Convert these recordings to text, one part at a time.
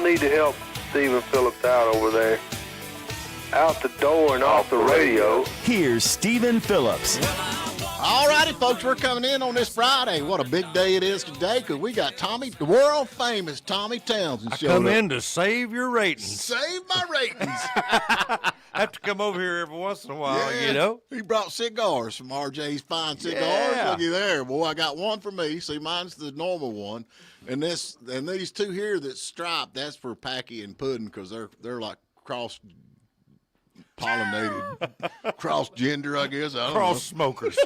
need to help Stephen Phillips out over there. Out the door and off the radio. Here's Stephen Phillips. All righty, folks, we're coming in on this Friday. What a big day it is today, because we got the world-famous Tommy Townsend showing up. Come in to save your ratings. Save my ratings. Have to come over here every once in a while, you know. He brought cigars from RJ's Fine Cigars. Yeah. Looky there. Boy, I got one for me. See, mine's the normal one. And these two here that's striped, that's for Packy and Puddin', because they're like cross-pollinated, cross-gender, I guess. I don't know. Smokers.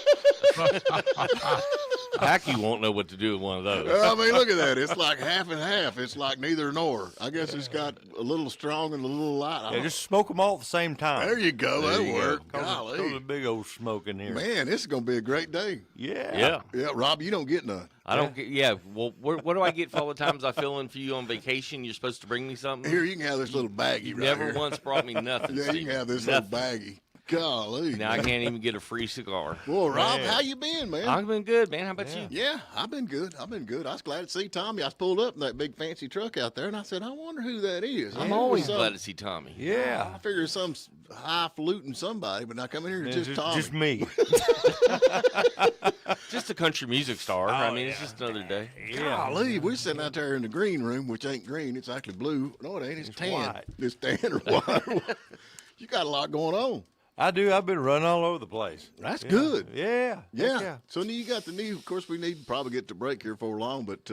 Packy won't know what to do with one of those. I mean, look at that. It's like half and half. It's like neither nor. I guess it's got a little strong and a little light. Yeah, just smoke them all at the same time. There you go. That'll work. Golly. Throw the big old smoke in here. Man, this is going to be a great day. Yeah. Yeah, Rob, you don't get none. I don't get, yeah. Well, what do I get for all the times I fill in for you on vacation? You're supposed to bring me something? Here, you can have this little baggie You right never here. once brought me nothing. Yeah, you can have this little baggie. Golly. Now I can't even get a free cigar. Well, Rob, Man. how you been, man? I've been good, man. How about you? Yeah, I've been good. I was glad to see Tommy. I pulled up in that big fancy truck out there, and I said, I wonder who that is. I'm always glad to see Tommy. Yeah. I figured some highfalutin somebody, but now come in here, it's just Tommy. Just me. Just a country music star. I mean, it's just another day. Golly, we're sitting out there in the green room, which ain't green. It's actually blue. No, it ain't. It's tan. white. It's tan or white. You got a lot going on. I do. I've been running all over the place. That's good. Yeah. Yeah. So you got the new, of course, we need to probably get to break here for long, but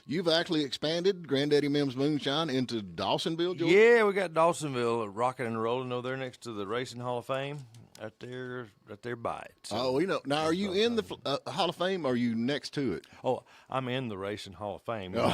you've actually expanded Grandaddy Mimm's Moonshine into Dawsonville, Georgia? Yeah, we got Dawsonville rocking and rolling over there next to the Racing Hall of Fame. Right there by it. So, Oh, we know. Now, are you in the Hall of Fame, or are you next to it? Oh, I'm in the Racing Hall of Fame. Oh.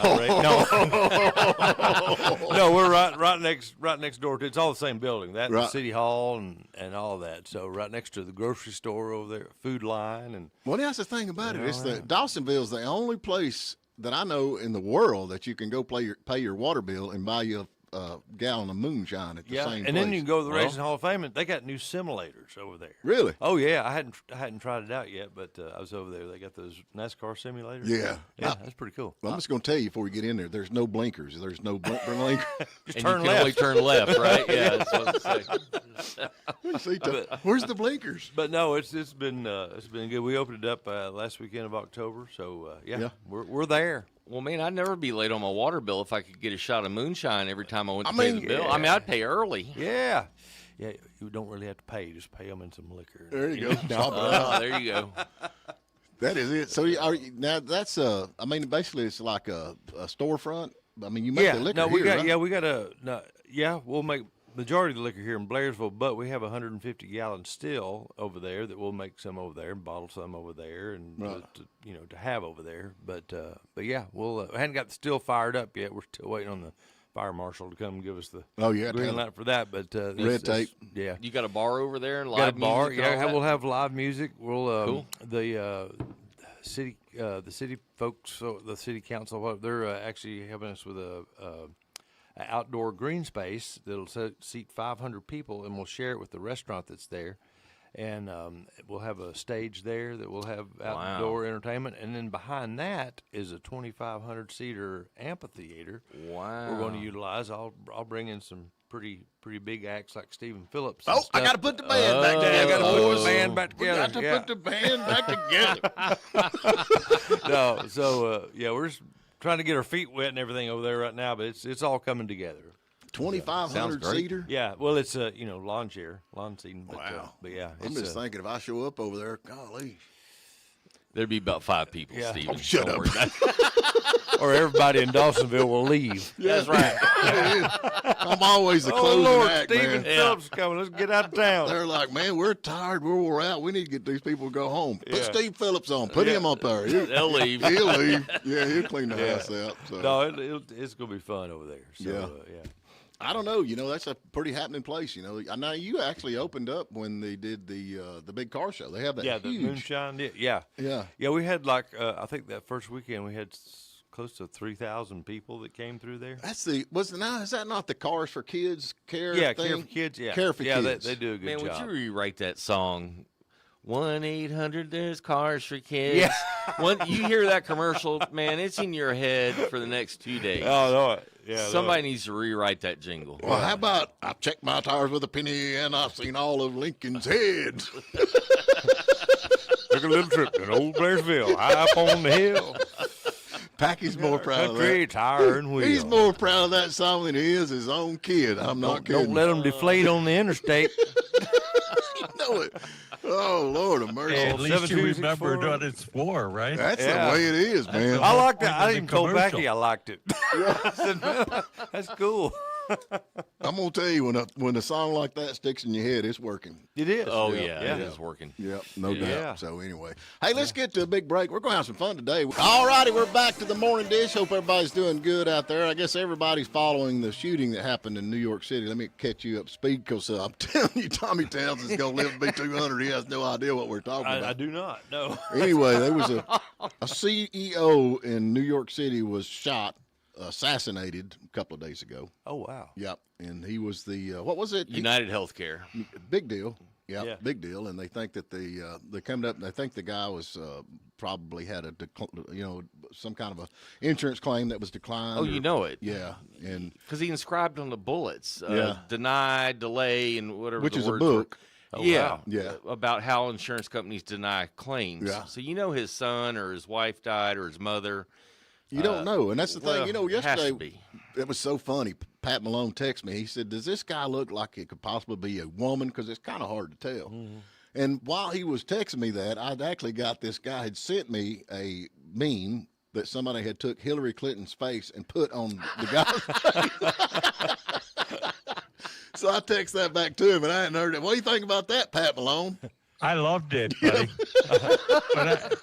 No, we're right next door to it. It's all the same building. That Right. the City Hall and all that. So right next to the grocery store over there, food line, and Well, that's the thing about it. It's Dawsonville is the only place that I know in the world that you can go pay your water bill and buy you a gallon of moonshine at the same place. and then you can go to the Racing Hall of Fame, and they got new simulators over there. Really? Oh yeah, I hadn't tried it out yet, but I was over there. They got those NASCAR simulators. Yeah. That's pretty cool. Well, I'm just going to tell you before we get in there, there's no blinkers. There's no blinker. Just And turn you can left. only turn left, right? Yeah, that's what I was saying. Where's the blinkers? But no, it's been good. We opened it up last weekend of October, so Yeah. we're there. Well, man, I'd never be late on my water bill if I could get a shot of moonshine every time I went to I pay mean, the bill. yeah. I mean, I'd pay early. Yeah, you don't really have to pay. Just pay them in some liquor. There you go. Top it Oh, out. there you go. That is it. So now that's I mean, basically it's like a storefront. I mean, you make the liquor here, right? We'll make majority of the liquor here in Blairsville, but we have a 150-gallon still over there that we'll make some over there and bottle some over there, and to have over there. But yeah, we'll hadn't got the still fired up yet. We're still waiting on the fire marshal to come and give us the green light for that. But red tape. Yeah. You got a bar over there and Got live a bar, music? and all that? we'll have live music. We'll Cool. the city folks, so the city council, they're actually helping us with a outdoor green space that'll seat 500 people, and we'll share it with the restaurant that's there. And we'll have a stage there that will have outdoor entertainment, and then behind that is a 2,500-seater amphitheater. Wow. We're going to utilize. I'll bring in some pretty big acts like Stephen Phillips. Oh, I got to put the band back together. I got to put the band back We together. got to put the band back together. No, so we're just trying to get our feet wet and everything over there right now, but it's all coming together. 2,500 seater. Yeah, well, it's lawn seating. But, Wow. but yeah, I'm just thinking if I show up over there, golly. There'd be about 5 people, Yeah. Stephen. Oh, shut Don't up. worry about it. or everybody in Dawsonville will leave. That's right. I'm always the Oh closing Lord, act, Stephen man. Phillips is coming. Let's get out of town. They're like, man, we're tired. We're wore out. We need to get these people to go home. Put Yeah. Steve Phillips on. Put him up there. They'll leave. He'll leave. Yeah, he'll clean the house out. So. No, it's gonna be fun over there. So, Yeah. yeah. I don't know. That's a pretty happening place. I know you actually opened up when they did the big car show. They have that Yeah, huge. the Moonshine. Yeah. Yeah. We had I think that first weekend we had close to 3,000 people that came through there. That's is that not the Cars for Kids care Yeah, thing? Care for Kids. Yeah, Care for Kids. They do a good Man, job. would you rewrite that song? 1-800, there's cars for kids. Yeah. You hear that commercial, man, it's in your head for the next 2 days. Oh no, Somebody needs to rewrite that jingle. Well, how about I checked my tires with a penny and I've seen all of Lincoln's heads. Took a little trip to old Blairsville, high up on the hill. Packy's more proud of Country that. tire and wheel. He's more proud of that song than he is his own kid. I'm not kidding. Don't let them deflate on the interstate. know it. Oh, Lord of mercy. At least you remembered 72644. what it's for, right? That's the way it is, man. I liked it. I the even told commercial. Becky I liked it. I said, "Man, that's cool. I'm gonna tell you when a song like that sticks in your head, it's working. It is. Oh, yeah, it is working. Yep, no Yeah. doubt. So anyway, hey, let's get to a big break. We're gonna have some fun today. All righty, we're back to the morning dish. Hope everybody's doing good out there. I guess everybody's following the shooting that happened in New York City. Let me catch you up to speed, because I'm telling you, Tommy Townsend's gonna live to be 200. He has no idea what we're talking about. I do not. No. Anyway, there was a CEO in New York City was shot, assassinated a couple of days ago. Oh wow. Yep, and he was the what was it? United Healthcare. Big deal. Yep, Yeah. big deal. And they think that they come up. They think the guy was probably had some kind of a insurance claim that was declined. Oh, you know it. Yeah, and Because he inscribed on the bullets, Yeah. deny, delay, and whatever which the is a words were. book. Oh, Yeah, wow. Yeah. about how insurance companies deny claims. Yeah. So his son or his wife died or his mother. You don't know, and that's the thing. well, it has to Yesterday be. it was so funny. Pat Malone texted me. He said, "Does this guy look like it could possibly be a woman? Because it's kind of hard to tell." Mm-hmm. And while he was texting me that, I'd actually got this guy had sent me a meme that somebody had took Hillary Clinton's face and put on the guy's face. So I text that back to him, and I hadn't heard it. What do you think about that, Pat Malone? I loved it, buddy.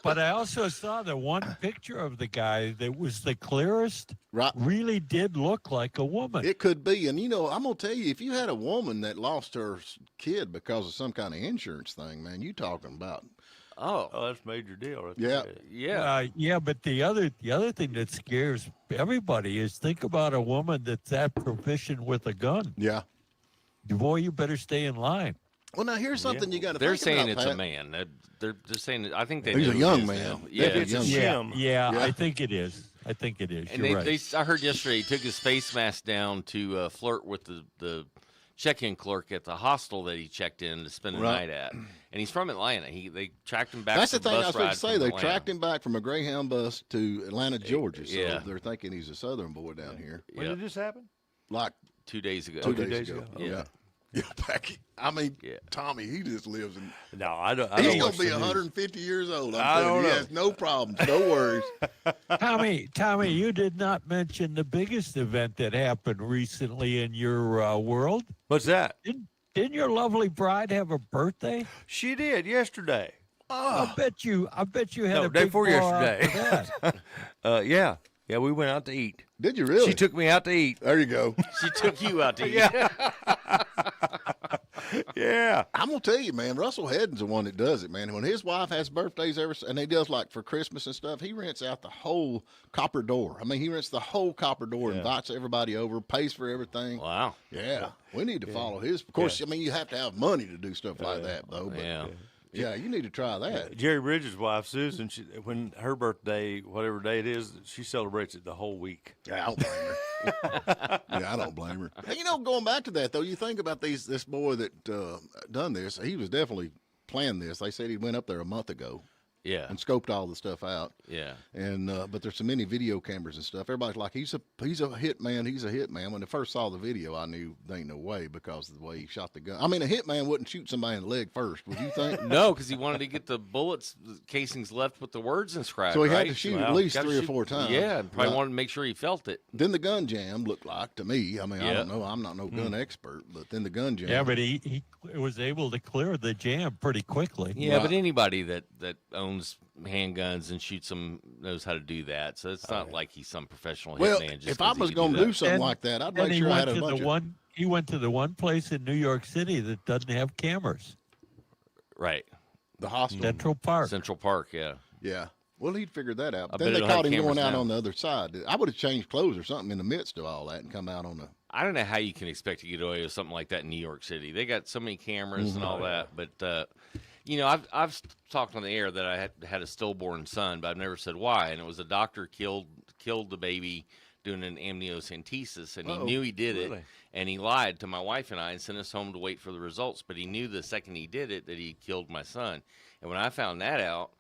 but I also saw the one picture of the guy that was the clearest. Right. Really did look like a woman. It could be. And, I'm going to tell you, if you had a woman that lost her kid because of some kind of insurance thing, man, you talking about. Oh, Oh, that's a major deal. Right Yeah. there. yeah. Yeah, but the other thing that scares everybody is think about a woman that's that proficient with a gun. Yeah. Boy, you better stay in line. Well, now here's something you got to They're think saying about, it's a Pat. man. They're just saying. I think they. He's know a who young it is man. now. Yeah, Yeah. it's a shim. Yeah, Yeah. I think it is. I think it is. And You're right. I heard yesterday he took his face mask down to flirt with the check-in clerk at the hostel that he checked in to spend the Right. night at. And he's from Atlanta. They tracked him back. That's the from thing I bus was going ride to say. from They Atlanta. tracked him back from a Greyhound bus to Atlanta, Georgia. So Yeah. they're thinking he's a Southern boy down here. When Yeah. did this happen? Like 2 days ago. 2 2 days days ago. ago? Yeah. Yeah, Packy. I mean, Yeah. Tommy, he just lives in. No, I don't. I He's don't going watch to be the news. 150 years old. I I'm telling don't you. He know. has no problems, no worries. Tommy, you did not mention the biggest event that happened recently in your world. What's that? Didn't your lovely bride have a birthday? She did yesterday. I bet you had No, a day big before blowout yesterday. for that. Yeah. Yeah, we went out to eat. Did you really? She took me out to eat. There you go. She took you out to eat. Yeah. Yeah. I'm gonna tell you, man. Russell Hedden's the one that does it, man. When his wife has birthdays and he does like for Christmas and stuff, he rents out the whole copper door. I mean, he rents the whole copper door, invites everybody over, pays for everything. Wow. Yeah, we need to follow his. Of course, I mean, you have to have money to do stuff like that, though. But Yeah. you need to try that. Jerry Bridges' wife, Susan, when her birthday, whatever day it is, she celebrates it the whole week. Yeah, I don't blame her. Yeah, I don't blame her. Hey, going back to that though, you think about this boy that done this. He was definitely planned this. They said he went up there a month ago Yeah. and scoped all the stuff out. Yeah. And but there's so many video cameras and stuff. Everybody's like, he's a hit man. He's a hit man. When I first saw the video, I knew there ain't no way because of the way he shot the gun. I mean, a hit man wouldn't shoot somebody in the leg first. Would you think? No, because he wanted to get the bullets casings left with the words inscribed. So he had right? to shoot Wow. at least Gotta 3 or shoot- 4 times. Yeah, and probably Right. wanted to make sure he felt it. Then the gun jam looked like to me. I mean, I Yeah. don't know. I'm not no gun expert, but then the gun jam. Yeah, but he was able to clear the jam pretty quickly. Yeah, but Right. anybody that owns handguns and shoots them knows how to do that. So it's not like he's some professional Well, hitman. Just if I 'cause he was can going to that. do something And- like that, I'd And make he sure I went had a to bunch the of. he went to the one place in New York City that doesn't have cameras. Right. The hostel. Central Park. Central Park, yeah. Yeah. Well, he'd figured that out. I But then bet they it'll caught have him going cameras out now. on the other side. I would have changed clothes or something in the midst of all that and come out on the. I don't know how you can expect to get away with something like that in New York City. They got so many cameras and all that. But, I've talked on the air that I had a stillborn son, but I've never said why. And it was a doctor killed the baby doing an amniocentesis, and he knew he did it, and he lied to my wife and I and sent us home to wait for the results. But he knew the second he did it that he killed my son. And when I found that out,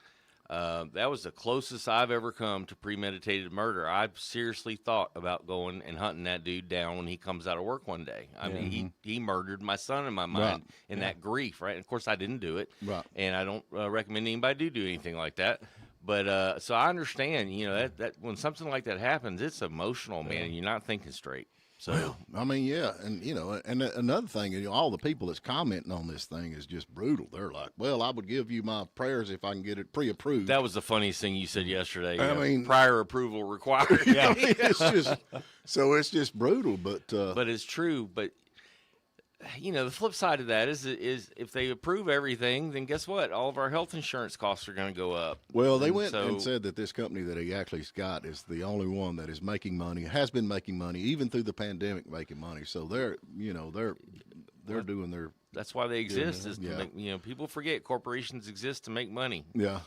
that was the closest I've ever come to premeditated murder. I've seriously thought about going and hunting that dude down when he comes out of work one day. I mean, he murdered my son in my mind in that grief, right? And of course, I didn't do it, and I don't recommend anybody do anything like that. But so I understand, you know, that when something like that happens, it's emotional, man. And you're not thinking straight. So well, I mean, yeah, and you know, and another thing, you know, all the people that's commenting on this thing is just brutal. They're like, "Well, I would give you my prayers if I can get it pre-approved." that was the funniest thing you said yesterday. I mean, prior approval required. I mean, it's just so it's just brutal, but it's true. But you know, the flip side of that is if they approve everything, then guess what? All of our health insurance costs are going to go up. Well, they went and said that this company that he actually got is the only one that is making money, has been making money, even through the pandemic, making money. So they're doing their. That's why they exist. Is to make, you know, people forget corporations exist to make money. Yeah.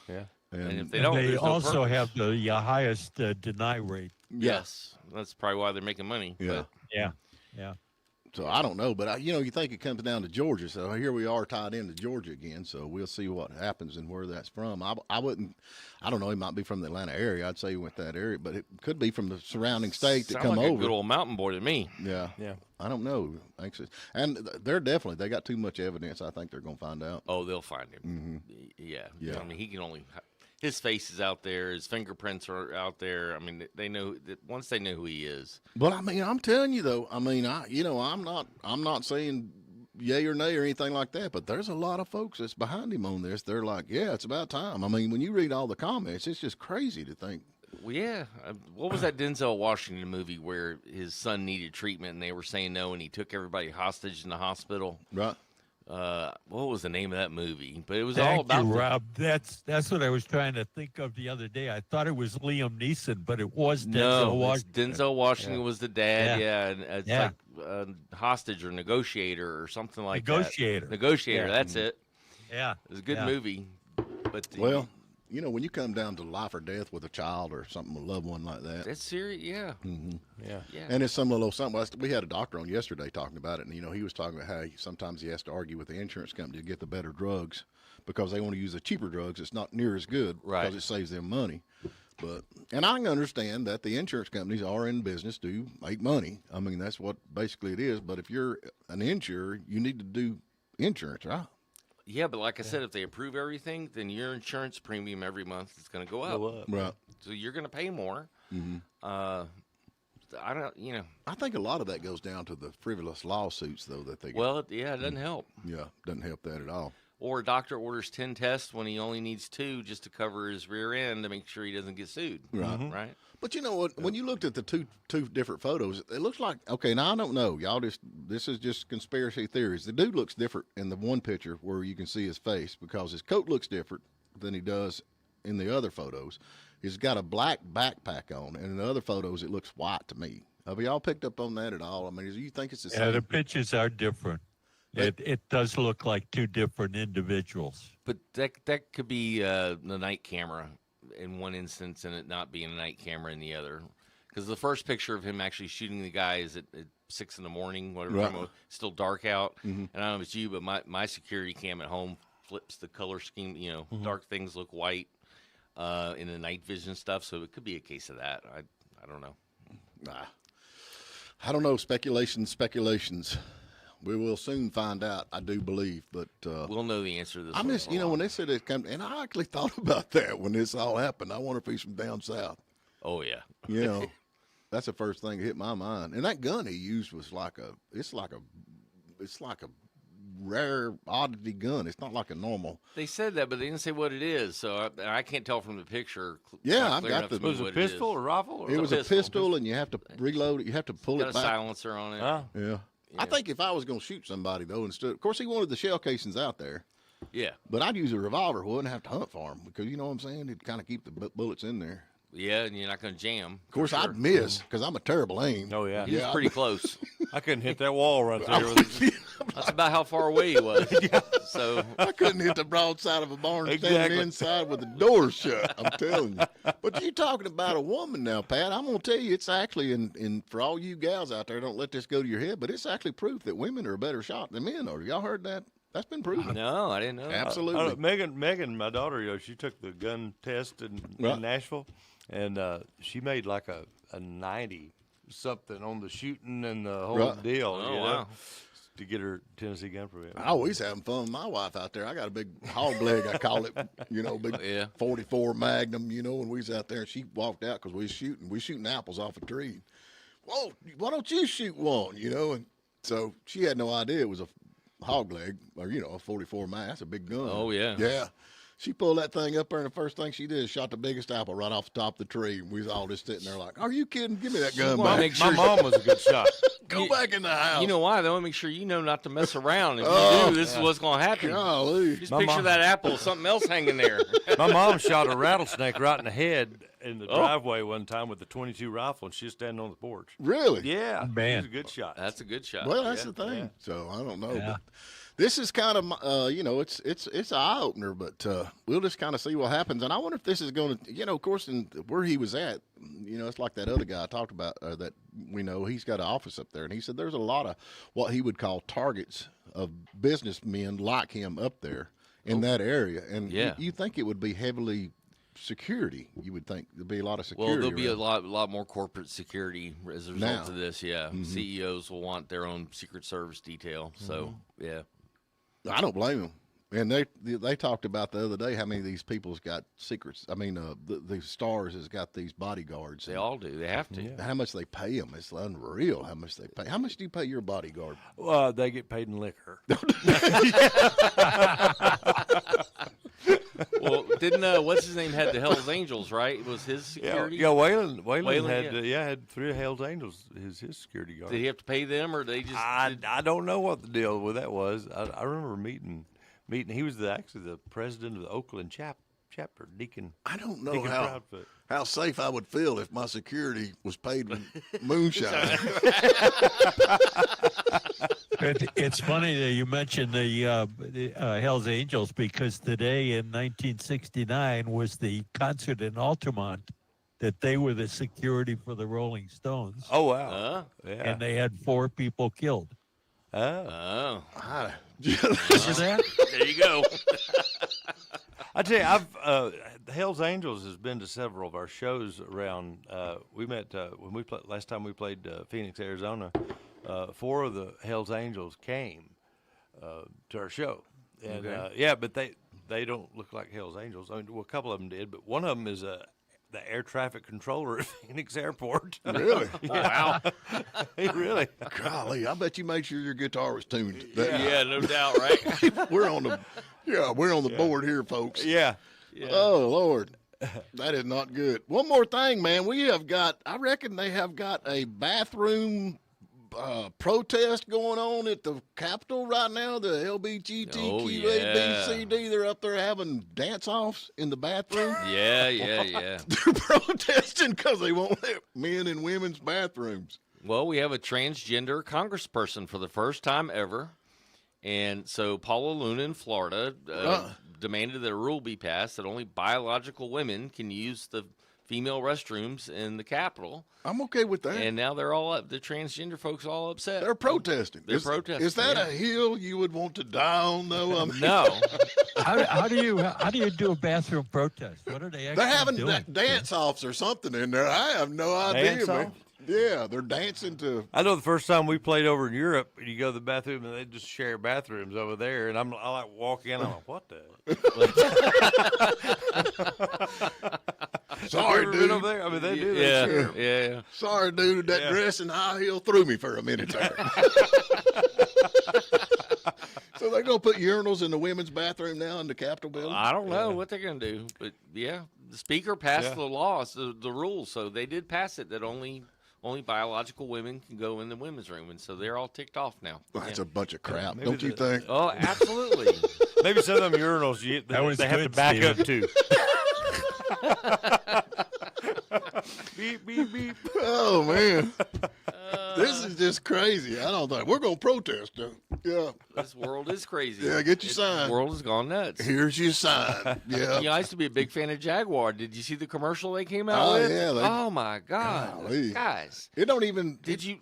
And if they don't, they there's no also purpose. have the highest deny rate. Yes, that's probably why they're making money. Yeah. Yeah. So I don't know, but you know, you think it comes down to Georgia. So here we are tied into Georgia again. So we'll see what happens and where that's from. I don't know. He might be from the Atlanta area. I'd say he went that area, but it could be from the surrounding state that Sound come like over. a good old mountain boy to me. Yeah. I don't know. Anxious. And they got too much evidence. I think they're going to find out. Oh, they'll find him. Yeah. I mean, he can only. His face is out there. His fingerprints are out there. I mean, they know that once they know who he is. But I mean, I'm telling you though. I mean, I'm not saying yay or nay or anything like that. But there's a lot of folks that's behind him on this. They're like, yeah, it's about time. I mean, when you read all the comments, it's just crazy to think. Well, yeah. What was that Denzel Washington movie where his son needed treatment and they were saying no, and he took everybody hostage in the hospital? Right. What was the name of that movie? But it was Thank all about you, Rob. That's what I was trying to think of the other day. I thought it was Liam Neeson, but it was Denzel Washington. Denzel Washington was the dad. And it's like hostage or negotiator or something like that. Negotiator. That's it. Yeah, it was a good movie. But you know, when you come down to life or death with a child or something, a loved one like that. That's serious, yeah. Mm-hmm. Yeah. And it's some little something. We had a doctor on yesterday talking about it, and, you know, he was talking about how sometimes he has to argue with the insurance company to get the better drugs because they want to use the cheaper drugs. It's not near as good because it saves them money. And I can understand that the insurance companies are in business to make money. I mean, that's what basically it is. But if you're an insurer, you need to do insurance, right? Yeah, but like I said, if they approve everything, then your insurance premium every month is going to go up. Right. So you're going to pay more. Mm-hmm. I don't, you know. I think a lot of that goes down to the frivolous lawsuits, though, that they get. Well, it doesn't help. Yeah, doesn't help that at all. Or a doctor orders 10 tests when he only needs 2 just to cover his rear end to make sure he doesn't get sued. Right. Mm-hmm. Right. But you know what? When you looked at the two different photos, it looks like, okay, now I don't know. This is just conspiracy theories. The dude looks different in the one picture where you can see his face because his coat looks different than he does in the other photos. He's got a black backpack on, and in the other photos, it looks white to me. Have y'all picked up on that at all? I mean, do you think it's the same? Yeah, the pictures are different. It does look like 2 different individuals. But that could be the night camera in one instance and it not being a night camera in the other. Because the first picture of him actually shooting the guy is at 6 in the morning, whatever time it was, still dark out. Mm-hmm. And I don't know if it's you, but my security cam at home flips the color scheme. You know, dark things look white in the night vision stuff. So it could be a case of that. I don't know. I don't know. Speculations. We will soon find out, I do believe, but we'll know the answer to this. I miss, you know, when they said it come, and I actually thought about that when this all happened. I wonder if he's from down south. Oh yeah, you know, that's the first thing that hit my mind. And that gun he used was it's like a rare oddity gun. It's not like a normal. They said that, but they didn't say what it is, so I can't tell from the picture. Yeah, I've got the. Was it a pistol or rifle? It was a pistol, and you have to reload it. You have to pull it back. Got a silencer on it. Yeah. I think if I was going to shoot somebody, though, of course, he wanted the shell casings out there. Yeah. But I'd use a revolver. Wouldn't have to hunt for them because, you know what I'm saying? It'd kind of keep the bullets in there. Yeah, and you're not going to jam. Of course, I'd miss because I'm a terrible aim. Oh, yeah. He's pretty close. I couldn't hit that wall right there. That's about how far away he was. So I couldn't hit the broadside of a barn standing inside with the door shut. I'm telling you. But you talking about a woman now, Pat. I'm going to tell you, it's actually, in for all you gals out there, don't let this go to your head, but it's actually proof that women are a better shot than men are. Y'all heard that? That's been proven. no, I didn't know. Absolutely. Megan, my daughter, she took the gun test in Nashville, and she made like a 90 something on the shooting and the whole deal. Oh, you know, wow. to get her Tennessee gun permit. I always having fun with my wife out there. I got a big hog leg, I call it, big 44 Magnum, when we was out there. And she walked out because we was shooting apples off a tree. Whoa, why don't you shoot one, And so she had no idea it was a hog leg or, a 44 Magnum. That's a big gun. Oh, yeah. Yeah. She pulled that thing up there, and the first thing she did is shot the biggest apple right off the top of the tree. And we was all just sitting there like, are you kidding? Give me that gun back. My mom was a good shot. Go back in the house. You know why? They want to make sure you know not to mess around. If you do, this is what's going to happen. Golly. Just picture that apple with something else hanging there. My mom shot a rattlesnake right in the head in the driveway one time with a .22 rifle, and she was standing on the porch. Really? Yeah, Man. She's a good shot. That's a good shot. Well, that's the thing. Yeah. So I don't know. Yeah. But this is kind of, it's an eye opener, but we'll just kind of see what happens. And I wonder if this is going to, of course, where he was at, it's like that other guy I talked about that we know. He's got an office up there, and he said there's a lot of what he would call targets of businessmen like him up there in that area. And you think it would be heavily security. You would think there'd be a lot of security. Well, there'll be around. a lot more corporate security as a result of this. Yeah, CEOs will want their own Secret Service detail. So yeah. I don't blame them. And they talked about the other day how many of these people's got secrets. I mean, the stars has got these bodyguards. They all do. They have to. How much they pay them? It's unreal how much they pay. How much do you pay your bodyguard? Well, they get paid in liquor. Well, didn't what's his name had the Hell's Angels, right? It was his security. Yeah, Waylon had yeah. had 3 Hell's Angels. His security guard. Did he have to pay them, or they just? I don't know what the deal with that was. I remember meeting. He was actually the president of the Oakland chapter, Deacon. I don't know Deacon how Proudfoot. how safe I would feel if my security was paid with moonshine. It's funny that you mentioned the Hell's Angels, because today in 1969 was the concert in Altamont that they were the security for the Rolling Stones. Oh wow! Yeah, And they had 4 people killed. Oh, Remember that? there you go. I tell you, Hell's Angels has been to several of our shows around. We met when we last time we played Phoenix, Arizona. 4 of the Hell's Angels came to our show, and but they don't look like Hell's Angels. I mean, well, a couple of them did, but one of them is the air traffic controller at Phoenix Airport. Really? Wow. Really? Golly, I bet you made sure your guitar was tuned. Yeah, no doubt, right? We're on the board here, folks. Yeah. Oh Lord, that is not good. One more thing, man. I reckon they have got a bathroom protest going on at the Capitol right now. The LBGTQABCD, they're up there having dance-offs in the bathroom. Yeah. They're protesting because they won't let men in women's bathrooms. Well, we have a transgender congressperson for the first time ever. And so Paula Luna in Florida demanded that a rule be passed that only biological women can use the female restrooms in the Capitol. I'm okay with that. And now they're all up. The transgender folks are all upset. They're protesting. They're protesting. Is that a hill you would want to die on, though? I mean, No. How do you do a bathroom protest? What are they actually they're having doing? dance-offs or something in there. I have no idea, man. Dance-off? Yeah, they're dancing to. I know the first time we played over in Europe, you go to the bathroom and they just share bathrooms over there, and I like walk in, I'm like, what the? Sorry, Ever been dude. over there? I mean, they do that. Yeah, Sure. yeah. Sorry, dude. That dress and high heel threw me for a minute there. So they're gonna put urinals in the women's bathroom now in the Capitol building. I don't know what they're going to do, but yeah, the speaker passed Yeah. the law, the rules, so they did pass it that only biological women can go in the women's room, and so they're all ticked off now. That's a bunch of crap, maybe don't you think? Oh, absolutely. Maybe some of them urinals was they have to good, back Steven. up to. Beep, beep, beep. Oh man. This is just crazy. I don't think we're going to protest. Yeah. This world is crazy. Yeah, get your sign. The world has gone nuts. Here's your sign. Yeah. I used to be a big fan of Jaguar. Did you see the commercial they came out with? Yeah. Oh, my God. Golly. Guys. It don't even. Did you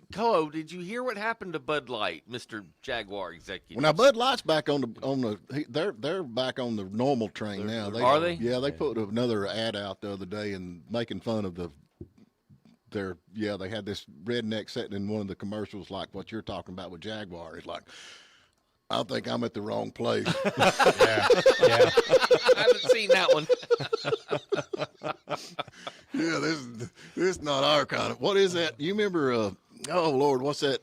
hear what happened to Bud Light, Mr. Jaguar executive? Well, now Bud Light's back on they're back on the normal train now. Are they? Yeah, they put another ad out the other day and making fun of they had this redneck sitting in one of the commercials like what you're talking about with Jaguar. It's like, I think I'm at the wrong place. Yeah. I haven't seen that one. Yeah, this is not our kind of. What is that? You remember? Oh Lord, what's that?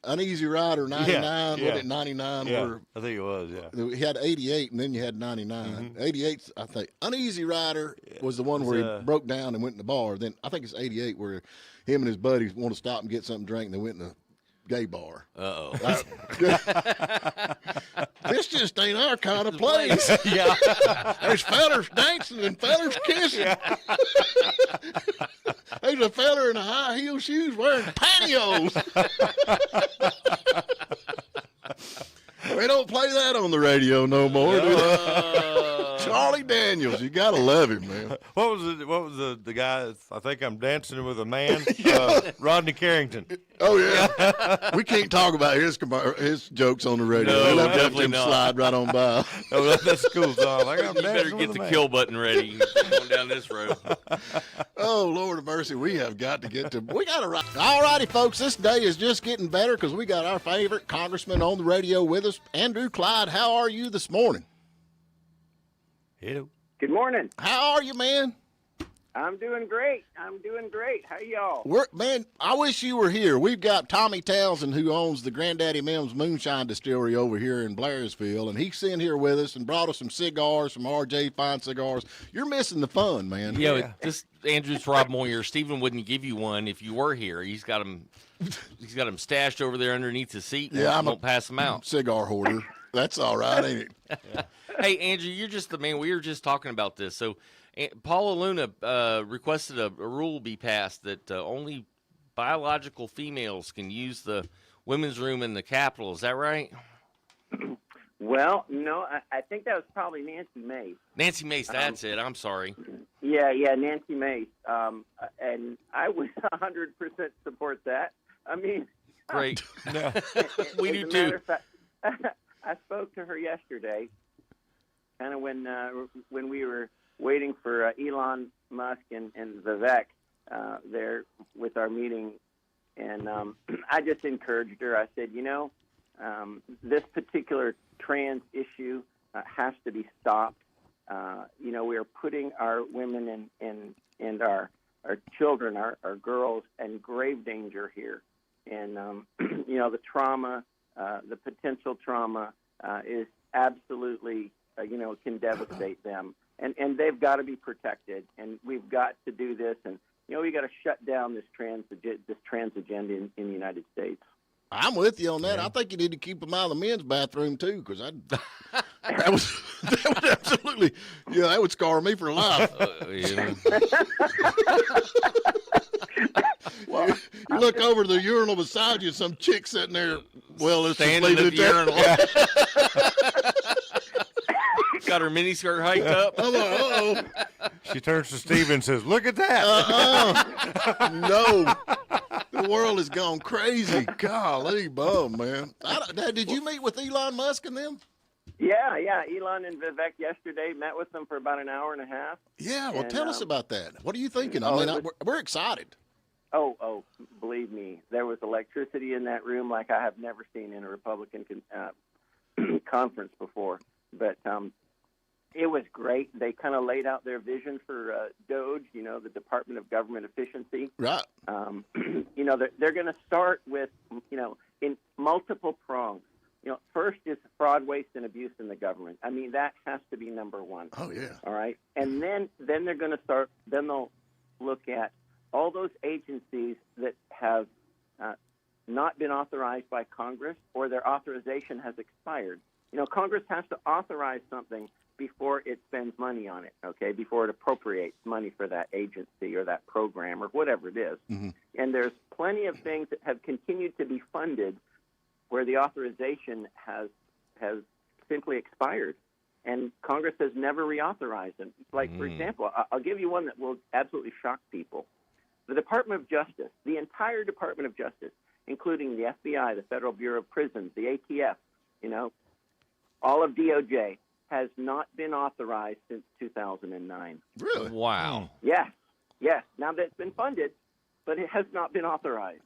Uneasy Rider 99? Yeah. What it 99? Yeah, Where I think it was. Yeah. he had 88, and then you had 99. 88, I think. Uneasy Rider was the one where he broke down and went in the bar. Then I think it's 88 where him and his buddies want to stop and get something to drink, and they went in the gay bar. Uh-oh. This just ain't our kind of place. Yeah. There's fellers dancing and fellers kissing. There's a feller in a high heel shoes wearing pantyhose. We don't play that on the radio no more. Charlie Daniels, you gotta love him, man. What was the guy? I think I'm dancing with a man. Rodney Carrington. Oh yeah, we can't talk about his jokes on the radio. No, We'll have definitely him not. slide right on by. Oh, that's a cool song. Like, I'm You better dancing get with the a man. kill button ready. You're going down this road. Oh, Lord of mercy, we have got to get to. We got to write. All righty, folks, this day is just getting better because we got our favorite congressman on the radio with us, Andrew Clyde. How are you this morning? Hello. Good morning. How are you, man? I'm doing great. How y'all? Man, I wish you were here. We've got Tommy Townsend, who owns the Grandaddy Mimm's Moonshine distillery over here in Blairsville, and he's sitting here with us and brought us some cigars, some RJ Fine cigars. You're missing the fun, man. Yeah, this Andrew's Rob Moyer. Stephen wouldn't give you one if you were here. He's got them stashed over there underneath the seat. Yeah, won't pass them out. Cigar hoarder. That's all right, ain't it? Hey, Andrew, you're just the man. We were just talking about this. So, Paula Luna requested a rule be passed that only biological females can use the women's room in the Capitol. Is that right? Well, no, I think that was probably Nancy Mace. Nancy Mace, that's it. I'm sorry. Yeah, Nancy Mace. And I would 100% support that. I mean, Great. We do as a too. matter of fact, I spoke to her yesterday, kind of when we were waiting for Elon Musk and Vivek there with our meeting, and I just encouraged her. I said, this particular trans issue has to be stopped. We are putting our women and our children, our girls, in grave danger here, and the trauma, the potential trauma is absolutely, can devastate them. And they've got to be protected, and we've got to do this. And, we got to shut down this trans agenda in the United States. I'm with you on that. I think you need to keep them out of the men's bathroom, too, because that would absolutely, that would scar me for life. You look over the urinal beside you, some chick sitting there, let's Standing just at leave the it at urinal. Got her miniskirt hiked up. I'm like, uh-oh. She turns to Steve and says, "Look at that." No. The world has gone crazy. Golly, bum, man. Did you meet with Elon Musk and them? Yeah. Elon and Vivek yesterday met with them for about an hour and a half. Yeah, well, And, tell us about that. What are you thinking? We're excited. Oh, believe me, there was electricity in that room like I have never seen in a Republican conference before. But it was great. They kind of laid out their vision for DOGE, the Department of Government Efficiency. Right. They're going to start with, in multiple prongs. First is fraud, waste, and abuse in the government. I mean, that has to be number one. Oh, yeah. All right. And then they're going to start, then they'll look at all those agencies that have not been authorized by Congress or their authorization has expired. Congress has to authorize something before it spends money on it, okay, before it appropriates money for that agency or that program or whatever it is. Mm-hmm. And there's plenty of things that have continued to be funded where the authorization has simply expired, and Congress has never reauthorized them. Like, for example, I'll give you one that will absolutely shock people. The Department of Justice, the entire Department of Justice, including the FBI, the Federal Bureau of Prisons, the ATF, all of DOJ, has not been authorized since 2009. Really? Wow. Yes. Now that's been funded, but it has not been authorized.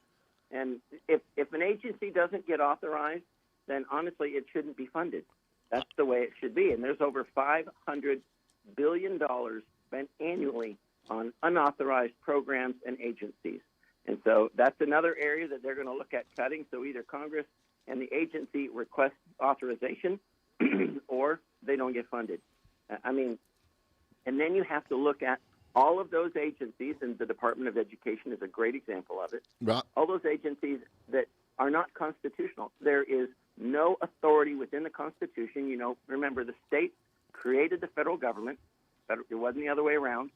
And if an agency doesn't get authorized, then honestly, it shouldn't be funded. That's the way it should be. And there's over $500 billion spent annually on unauthorized programs and agencies. And so that's another area that they're going to look at cutting. So either Congress and the agency request authorization or they don't get funded. And then you have to look at all of those agencies, and the Department of Education is a great example of it. Right. All those agencies that are not constitutional. There is no authority within the Constitution. Remember, the states created the federal government. It wasn't the other way around.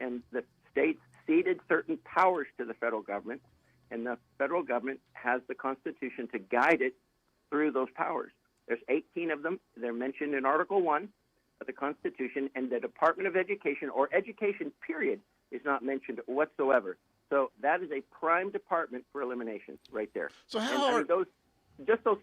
And the states ceded certain powers to the federal government, and the federal government has the Constitution to guide it through those powers. There's 18 of them. They're mentioned in Article 1 of the Constitution, and the Department of Education, or education period, is not mentioned whatsoever. So that is a prime department for elimination right there. So how those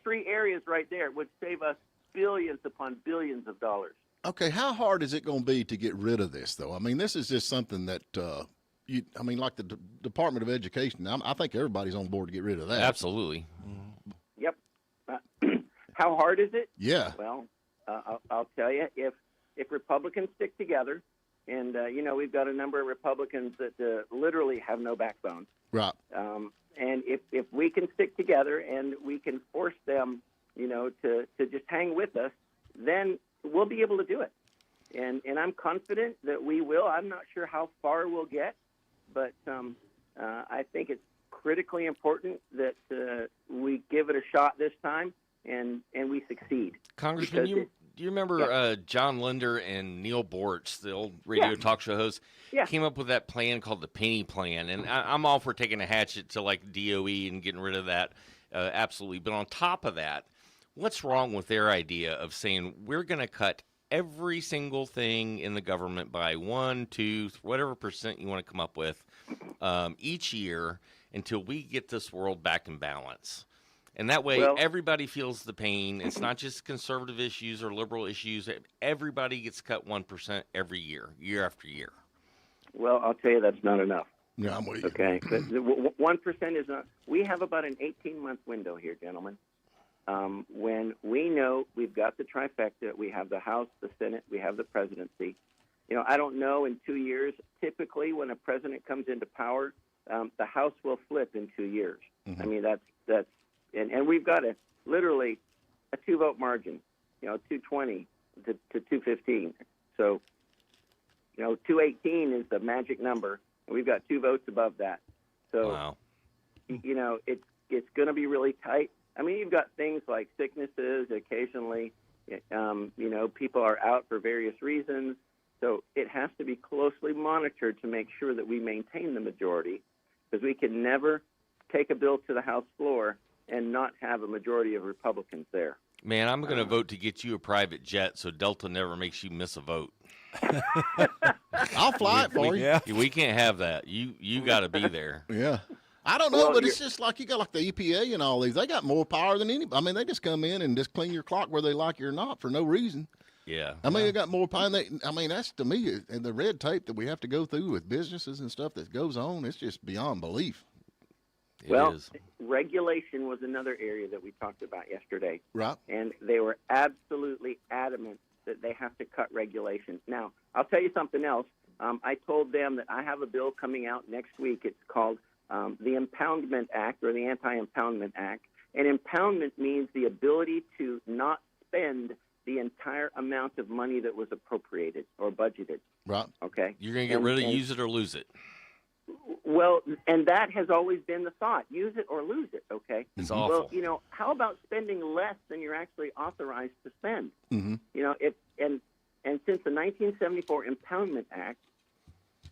three areas right there would save us billions upon billions of dollars. Okay, how hard is it going to be to get rid of this, though? I mean, this is just something that, like the Department of Education, I think everybody's on board to get rid of that. Absolutely. Yep. How hard is it? Yeah. Well, I'll tell you, if Republicans stick together, and, we've got a number of Republicans that literally have no backbone. Right. And if we can stick together and we can force them, to just hang with us, then we'll be able to do it. And I'm confident that we will. I'm not sure how far we'll get, but I think it's critically important that we give it a shot this time and we succeed. Congressman, do you remember John Linder and Neil Bortz, the old radio talk show host, came up with that plan called the penny plan? And I'm all for taking a hatchet to like DOE and getting rid of that, absolutely. But on top of that, what's wrong with their idea of saying we're going to cut every single thing in the government by 1, 2, whatever percent you want to come up with each year until we get this world back in balance? And that way, everybody feels the pain. It's not just conservative issues or liberal issues. Everybody gets cut 1% every year, year after year. Well, I'll tell you that's not enough. Yeah, I'm with you. Okay, 1% is not. We have about an 18-month window here, gentlemen. When we know we've got the trifecta, we have the House, the Senate, we have the presidency. I don't know in 2 years. Typically, when a president comes into power, the House will flip in 2 years. Mm-hmm. I mean, that's. And we've got literally a 2-vote margin, 220 to 215. So, 218 is the magic number, and we've got 2 votes above that. So, wow. It's going to be really tight. I mean, you've got things like sicknesses. Occasionally, people are out for various reasons. So it has to be closely monitored to make sure that we maintain the majority, because we can never take a bill to the House floor and not have a majority of Republicans there. Man, I'm going to vote to get you a private jet so Delta never makes you miss a vote. I'll fly it for you. Yeah. We can't have that. You got to be there. Yeah. I don't know, but it's just like you got like the EPA and all these. They got more power than anybody. I mean, they just come in and just clean your clock whether they like you or not for no reason. Yeah. I mean, they got more power. That's to me, and the red tape that we have to go through with businesses and stuff that goes on, it's just beyond belief. It is. Regulation was another area that we talked about yesterday. Right. And they were absolutely adamant that they have to cut regulation. Now, I'll tell you something else. I told them that I have a bill coming out next week. It's called the Impoundment Act, or the Anti-Impoundment Act. And impoundment means the ability to not spend the entire amount of money that was appropriated or budgeted. Right. Okay. You're going to get rid of use it or lose it. Well, and that has always been the thought: use it or lose it. Okay. It's awful. Well, how about spending less than you're actually authorized to spend? Mm-hmm. And since the 1974 Impoundment Act,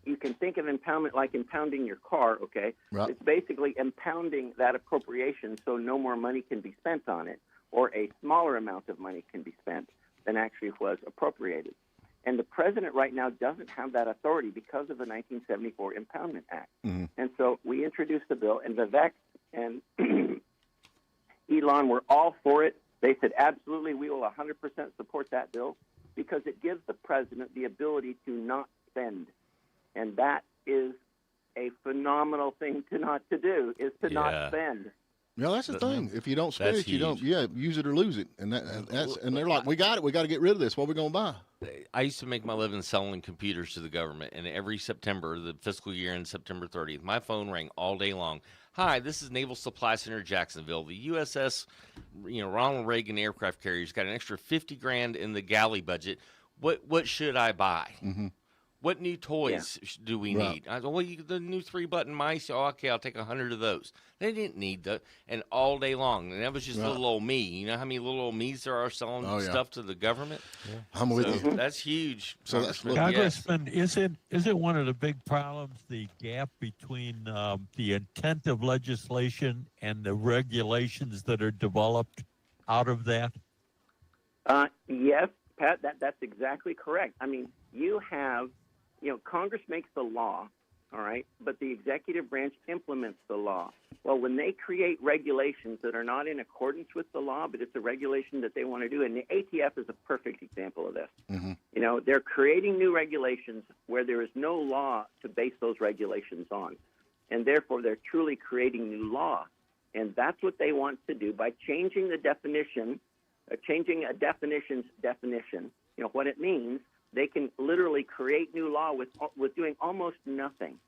you can think of impoundment like impounding your car, okay? Right. It's basically impounding that appropriation so no more money can be spent on it, or a smaller amount of money can be spent than actually was appropriated. And the president right now doesn't have that authority because of the 1974 Impoundment Act. Mm-hmm. And so we introduced the bill, and Vivek and Elon were all for it. They said, absolutely, we will 100% support that bill because it gives the president the ability to not spend. And that is a phenomenal thing not to do, is to not spend. Yeah, that's the thing. If you don't spend That's it, you don't. Yeah, use it or lose it, and they're like, we got it. We got to get rid of this. What are we gonna buy? I used to make my living selling computers to the government, and every September, the fiscal year ends September 30th, my phone rang all day long. Hi, this is Naval Supply Center, Jacksonville. The USS, Ronald Reagan aircraft carrier's got an extra $50,000 in the galley budget. What should I buy? Mm-hmm. What new toys do we need? I said, well, the new 3-button mice. Oh, okay, I'll take 100 of those. They didn't need that, and all day long. And that was just little old me. You know how many little old me's there are selling stuff to the government? Yeah. I'm with you. That's huge. So that's Congressman, isn't one of the big problems the gap between the intent of legislation and the regulations that are developed out of that? Yes, Pat, that's exactly correct. I mean, you have, Congress makes the law, all right, but the executive branch implements the law. Well, when they create regulations that are not in accordance with the law, but it's a regulation that they want to do, and the ATF is a perfect example of this. Mm-hmm. They're creating new regulations where there is no law to base those regulations on, and therefore they're truly creating new law. And that's what they want to do by changing the definition, changing a definition's definition. What it means. They can literally create new law with doing almost nothing.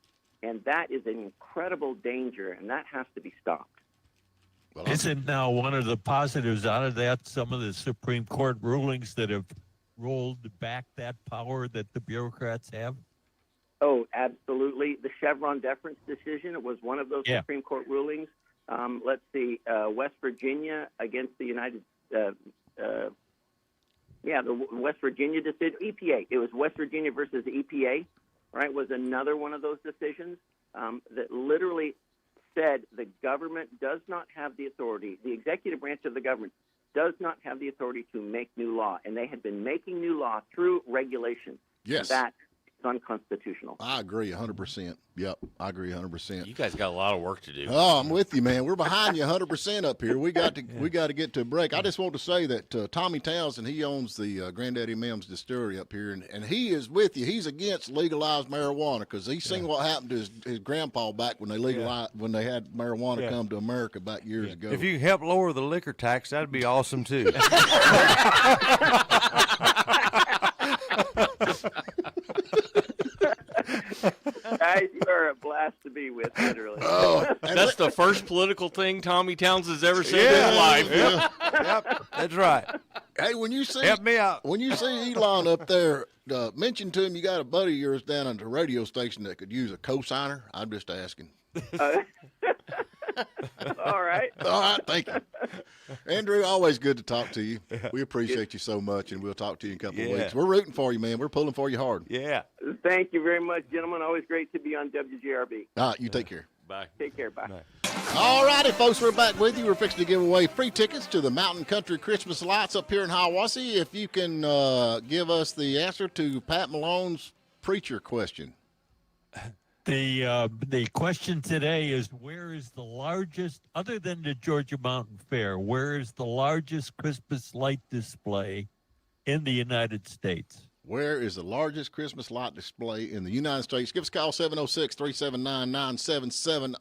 And that is an incredible danger, and that has to be stopped. Well, isn't now one of the positives out of that some of the Supreme Court rulings that have rolled back that power that the bureaucrats have? Oh, absolutely. The Chevron deference decision, it was one of those Supreme Court rulings. Let's see, West Virginia against the United the West Virginia decision, EPA. It was West Virginia versus the EPA, right, was another one of those decisions that literally said the government does not have the authority, the executive branch of the government does not have the authority to make new law. And they had been making new law through regulation. Yes. That is unconstitutional. I agree 100%. Yep, I agree 100%. You guys got a lot of work to do. Oh, I'm with you, man. We're behind you 100% up here. We got to get to a break. I just want to say that Tommy Townsend, he owns the Grandaddy Mimm's distillery up here, and he is with you. He's against legalized marijuana because he's seen what happened to his grandpa back when they legalized when they had marijuana come to America back years ago. If you can help lower the liquor tax, that'd be awesome too. Guys, you are a blast to be with, literally. Oh, that's the first political thing Tommy Townsend's ever said in his life. Yeah. Yep, that's right. Hey, when you see Help me out. When you see Elon up there, mention to him you got a buddy of yours down at the radio station that could use a cosigner. I'm just asking. All right. All right, thank you. Andrew, always good to talk to you. We appreciate you so much, and we'll talk to you in a couple of weeks. We're rooting for you, man. We're pulling for you hard. Yeah. Thank you very much, gentlemen. Always great to be on WGRB. All right, you take care. Bye. Take care. Bye. All righty, folks, we're back with you. We're fixing to give away free tickets to the Mountain Country Christmas Lights up here in Hiawassee. If you can give us the answer to Pat Malone's preacher question. The question today is, where is the largest, other than the Georgia Mountain Fair, where is the largest Christmas light display in the United States? Where is the largest Christmas light display in the United States? Give us a call, 706-379-9770,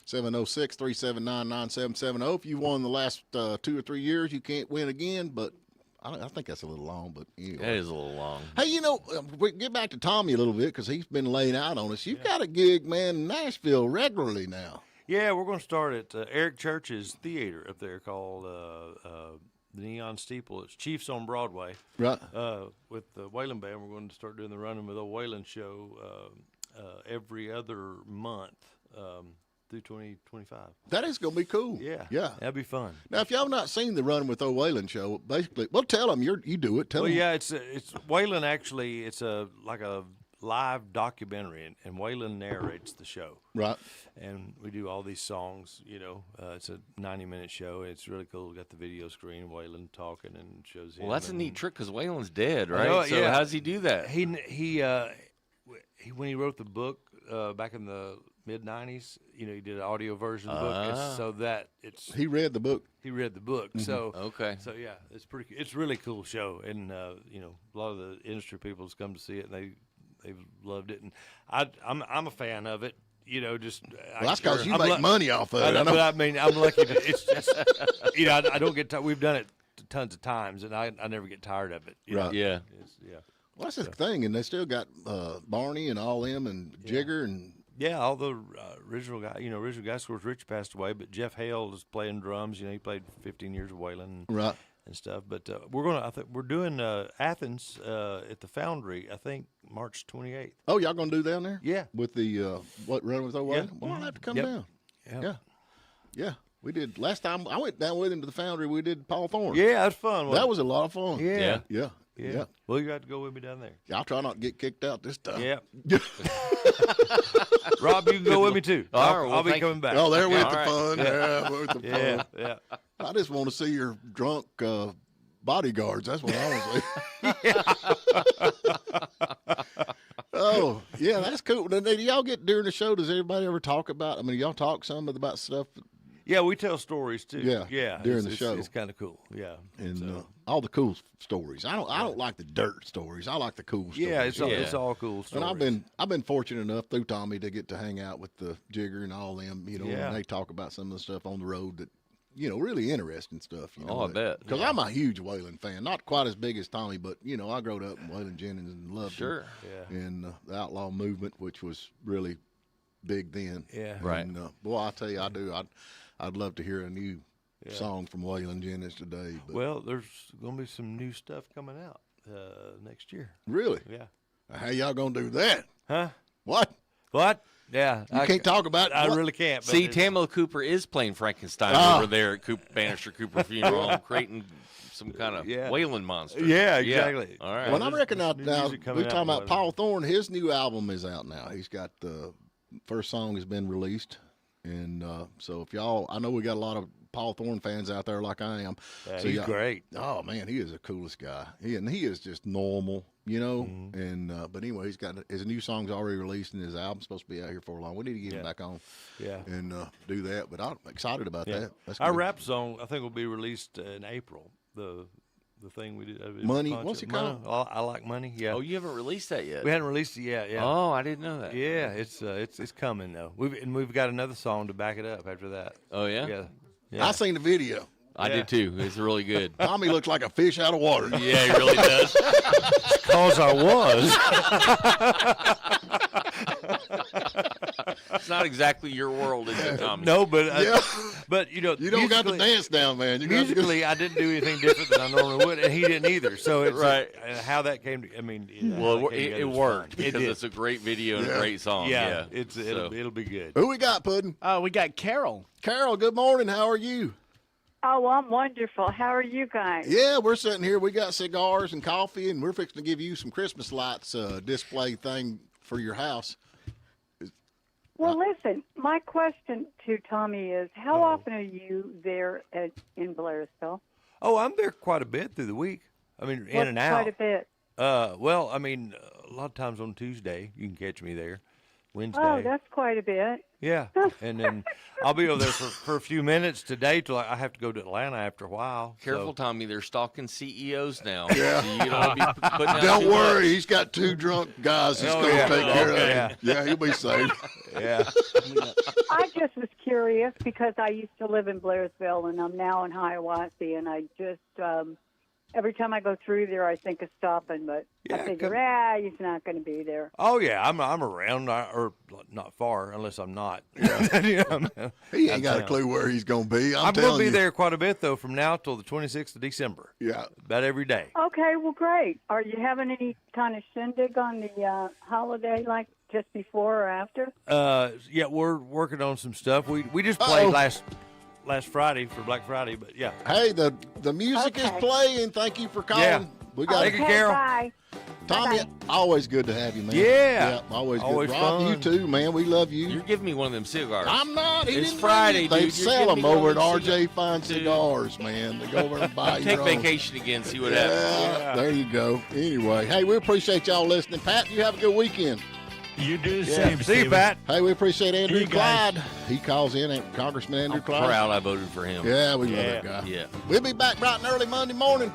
706-379-9770. If you won the last 2 or 3 years, you can't win again, but I think that's a little long, but anyway. That is a little long. Hey, we get back to Tommy a little bit because he's been laying out on us. You've got a gig, man, in Nashville regularly now. Yeah, we're going to start at Eric Church's theater up there called the Neon Steeple. It's Chiefs on Broadway. Right. With the Waylon Band, we're going to start doing the Running with Old Waylon show every other month. through 2025. That is going to be cool. Yeah. Yeah. That'd be fun. Now, if y'all have not seen the Run with Waylon show, basically, well, tell them you do it. Tell Well, them. yeah, it's Waylon actually. It's like a live documentary, and Waylon narrates the show. Right. And we do all these songs. It's a 90-minute show. It's really cool. We got the video screen, Waylon talking, and shows him. Well, that's a and- neat trick because Waylon's dead, right? know, So yeah. how does he do that? He when he wrote the book back in the mid-90s, he did an audio version of the book, so that He read the book. he read the book. So Okay. So yeah, it's a really cool show, and a lot of the industry people has come to see it, and they've loved it, and I'm a fan of it. Well, that's because you make money off of it. I know, but I mean, I'm lucky. It's just I don't get tired. We've done it tons of times, and I never get tired of it. Right. Yeah. Yeah. Well, that's the thing, and they still got Barney and all them and Jigger and Yeah, all the original guys. Original guys. Of course, Rich passed away, but Jeff Hale is playing drums. He played 15 years of Waylon right. and stuff. But we're doing Athens at the Foundry. I think March 28th. Oh, y'all gonna do down there? Yeah. With the Run with Waylon? Yeah. Well, I'll have to come Yep. down. Yeah. Yeah. We did last time I went down with him to the Foundry. We did Paul Thorne. Yeah, that's fun. That was a lot of fun. Yeah. Yeah. Yeah. Well, you got to go with me down there. I'll try not to get kicked out this time. Yeah. Rob, you can go with me too. All right, well, I'll be thank you. coming back. Oh, there with All the right. fun. Yeah, with the Yeah, fun. yeah. I just want to see your drunk bodyguards. That's what I want to see. Oh, yeah, that's cool. Now, do y'all get during the show? Does everybody ever talk about? I mean, y'all talk some about stuff Yeah, we tell stories too. Yeah, Yeah. during the show. It's kind of cool. Yeah. and So, all the cool stories. I don't like the dirt stories. I like the cool stories. yeah, it's all cool stories. And I've been fortunate enough through Tommy to get to hang out with the Jigger and all them. Yeah. And they talk about some of the stuff on the road that really interesting stuff. Oh, I bet. Because I'm a huge Waylon fan, not quite as big as Tommy, but I grew up in Waylon Jennings and loved Sure. him. Yeah. And the outlaw movement, which was really big then. Yeah. Right. And boy, I tell you, I do. I'd love to hear a new song from Waylon Jennings today. But Well, there's going to be some new stuff coming out next year. really, Yeah. how y'all gonna do that? Huh? What? What? Yeah. You can't talk about it. I What? really can't. But See, it's- Tamla Cooper is playing Frankenstein Ah. over there at Bannister Cooper Funeral, creating some kind of Yeah. Waylon monster. Yeah, exactly. All right. Well, I there's- reckon there's now new music coming we're talking out, about Paul Thorne. His new album is out now. He's got the first song has been released, and so if y'all, I know we got a lot of Paul Thorne fans out there like I am. Yeah, so he's y'all- great. Oh man, he is the coolest guy. He is just normal, Mm-hmm. And but anyway, he's got his new song's already released, and his album's supposed to be out here for a long. We need to get him Yeah. back on, Yeah. and do that. But I'm excited about Yeah. that. That's Our good. rap song, I think, will be released in April. The thing we did. Money, what's it Money. Oh, I like money. Yeah. Oh, you haven't released that yet? We hadn't released it yet. Yeah. Oh, I didn't know that. Yeah, it's coming though. We've got another song to back it up after that. Oh, yeah? Yeah. Yeah. I seen the video. I did too. It's really good. Tommy looks like a fish out of water. Yeah, he really does. Cause I was. It's not exactly your world, is it, Tommy? No, but Yeah. but You don't got the dance down, man. You got to musically, I didn't do anything different than I normally would, and he didn't either. So it's Right. how that came to. I mean, Well, how that came it together was worked fine. It because did. it's a great video and Yeah. a great song. Yeah, Yeah, it'll be good. Who we got, Puddin'? We got Carol. Carol, good morning. How are you? Oh, I'm wonderful. How are you guys? Yeah, we're sitting here. We got cigars and coffee, and we're fixing to give you some Christmas lights display thing for your house. Well, listen, my question to Tommy is, how often are you there in Blairsville? Oh, I'm there quite a bit through the week. I mean, in What's and out. Quite a bit. Well, I mean, a lot of times on Tuesday you can catch me there. Wednesday. Oh, that's quite a bit. Yeah, and then I'll be over there for a few minutes today till I have to go to Atlanta after a while. Careful, so. Tommy. They're stalking CEOs now. Yeah. So you don't be putting out Don't too worry, much. he's got two drunk guys that's Oh, going to yeah. take care of Yeah. him. Yeah, he'll be safe. Yeah. I just was curious because I used to live in Blairsville, and I'm now in Hiawassee, and I just every time I go through there, I think of stopping, but Yeah, I figure, come- he's not going to be there. Oh yeah, I'm around or not far unless I'm not. You know, He ain't got a town. clue where he's going to be. I'm telling going to be you. there quite a bit though, from now till the 26th of December. Yeah. About every day. Okay, well, great. Are you having any kind of shindig on the holiday like just before or after? Yeah, we're working on some stuff. We just played last Friday for Black Friday, but yeah. Hey, the music is playing. Thank you for calling. Yeah. We got Thank you, Carol. Bye. Tommy. Bye-bye. Always good to have you, man. Yeah. Always good. Always Rob, you fun. too, man. We love you. You're giving me one of them cigars. I'm not. He It's didn't Friday, bring it. They dude. You're sell giving them me over at one of them RJ Fine Dude. Cigars, man. They go over and buy Take your own. vacation again, see what happens. Yeah, there you go. Anyway, hey, we appreciate y'all listening. Pat, you have a good weekend. You do the Yeah. same, See you, Stephen. Pat. Hey, we appreciate Andrew you guys. Clyde. He calls in, Congressman Andrew I'm Clyde. proud I voted for him. Yeah, we love that guy. Yeah. We'll be back bright and early Monday morning.